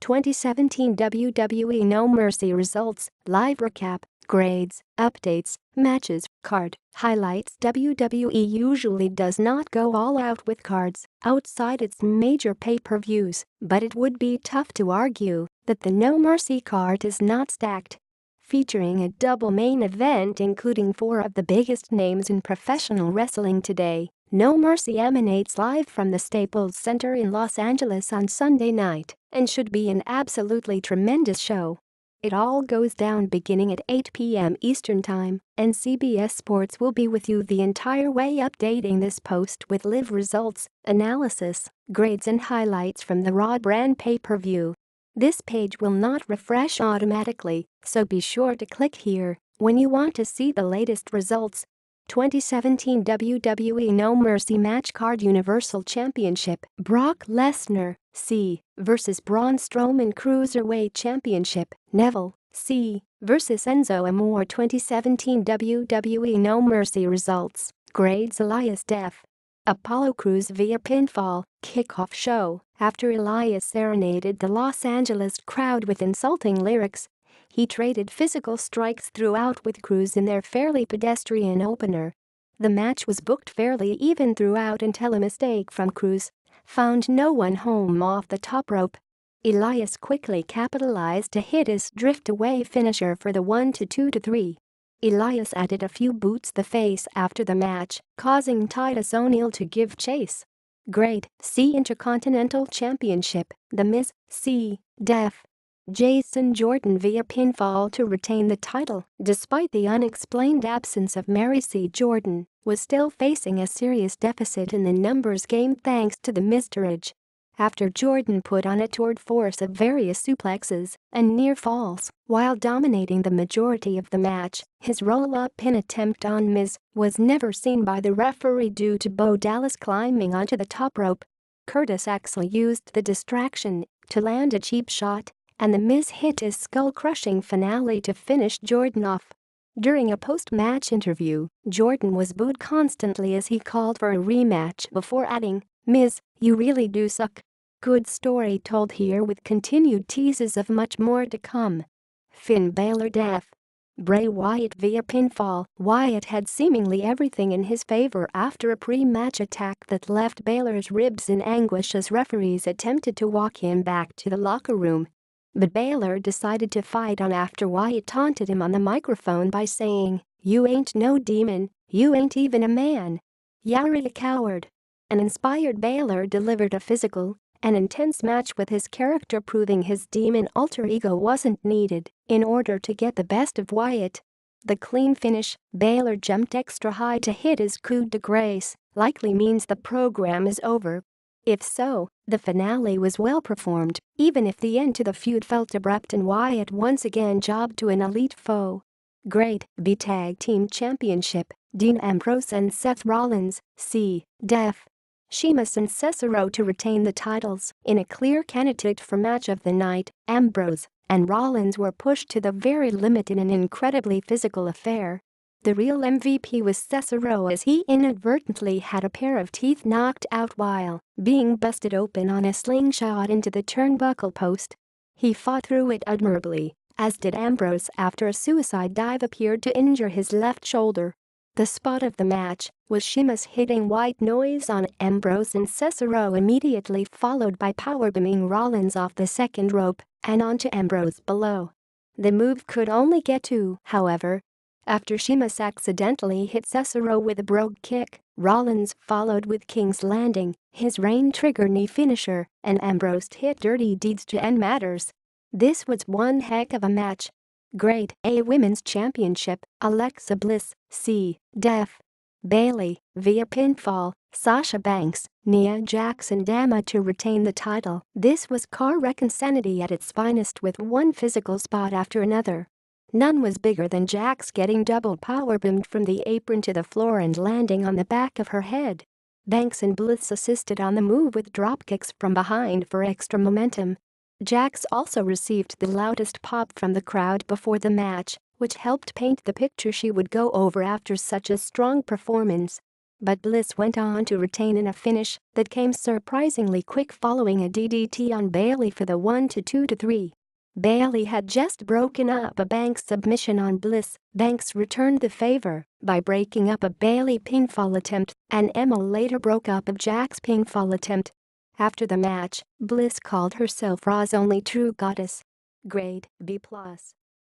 2017 WWE No Mercy results, live recap, grades, updates, matches, card, highlights. WWE usually does not go all out with cards outside its major pay-per-views, but it would be tough to argue that the No Mercy card is not stacked. Featuring a double main event including four of the biggest names in professional wrestling today, No Mercy emanates live from the Staples Center in Los Angeles on Sunday night and should be an absolutely tremendous show. It all goes down beginning at 8 p.m. Eastern Time, and CBS Sports will be with you the entire way, updating this post with live results, analysis, grades and highlights from the Raw brand pay-per-view. This page will not refresh automatically, so be sure to click here when you want to see the latest results. 2017 WWE No Mercy match card: Universal Championship, Brock Lesnar, C. vs. Braun Strowman. Cruiserweight Championship, Neville, C. vs. Enzo Amore. 2017 WWE No Mercy results, grades: Elias Def. Apollo Crews via pinfall, kickoff show. After Elias serenaded the Los Angeles crowd with insulting lyrics, he traded physical strikes throughout with Crews in their fairly pedestrian opener. The match was booked fairly even throughout until a mistake from Crews found no one home off the top rope. Elias quickly capitalized to hit his drift-away finisher for the 1-2-3. Elias added a few boots to the face after the match, causing Titus O'Neil to give chase. Grade C. Intercontinental Championship, The Miz, C. Def. Jason Jordan via pinfall to retain the title. Despite the unexplained absence of Mary C. Jordan, was still facing a serious deficit in the numbers game thanks to the miscarriage. After Jordan put on a tour force of various suplexes and near falls while dominating the majority of the match, his roll-up pin attempt on Miz was never seen by the referee due to Bo Dallas climbing onto the top rope. Curtis Axel used the distraction to land a cheap shot, and the Miz hit his skull-crushing finale to finish Jordan off. During a post-match interview, Jordan was booed constantly as he called for a rematch before adding, "Miz, you really do suck." Good story told here with continued teases of much more to come. Finn Balor Def. Bray Wyatt via pinfall. Wyatt had seemingly everything in his favor after a pre-match attack that left Balor's ribs in anguish as referees attempted to walk him back to the locker room. But Balor decided to fight on after Wyatt taunted him on the microphone by saying, "You ain't no demon, you ain't even a man. You're a coward." An inspired Balor delivered a physical and intense match with his character proving his demon alter ego wasn't needed in order to get the best of Wyatt. The clean finish, Balor jumped extra high to hit his coup de grace, likely means the program is over. If so, the finale was well performed, even if the end to the feud felt abrupt and Wyatt once again jobbed to an elite foe. Grade B. Tag Team Championship, Dean Ambrose and Seth Rollins, C. Def. Sheamus and Cesaro to retain the titles. In a clear candidate for match of the night, Ambrose and Rollins were pushed to the very limit in an incredibly physical affair. The real MVP was Cesaro as he inadvertently had a pair of teeth knocked out while being busted open on a slingshot into the turnbuckle post. He fought through it admirably, as did Ambrose after a suicide dive appeared to injure his left shoulder. The spot of the match was Sheamus hitting white noise on Ambrose and Cesaro, immediately followed by powerbombing Rollins off the second rope and onto Ambrose below. The move could only get two, however. After Sheamus accidentally hit Cesaro with a brogue kick, Rollins followed with King's Landing, his Rain Trigger knee finisher, and Ambrose hit Dirty Deeds to end matters. This was one heck of a match. Grade A. Women's Championship, Alexa Bliss, C. Def. Bayley, via pinfall. Sasha Banks, Nia Jax and Dama to retain the title. This was car wreck insanity at its finest, with one physical spot after another. None was bigger than Jax getting double powerbombed from the apron to the floor and landing on the back of her head. Banks and Bliss assisted on the move with dropkicks from behind for extra momentum. Jax also received the loudest pop from the crowd before the match, which helped paint the picture she would go over after such a strong performance. but Bliss went on to retain in a finish that came surprisingly quick following a DDT on Bayley for the 1-2-3. Bayley had just broken up a Banks submission on Bliss. Banks returned the favor by breaking up a Bayley pinfall attempt, and Emma later broke up a Jack's pinfall attempt. After the match, Bliss called herself Raw's only true goddess. Grade B+.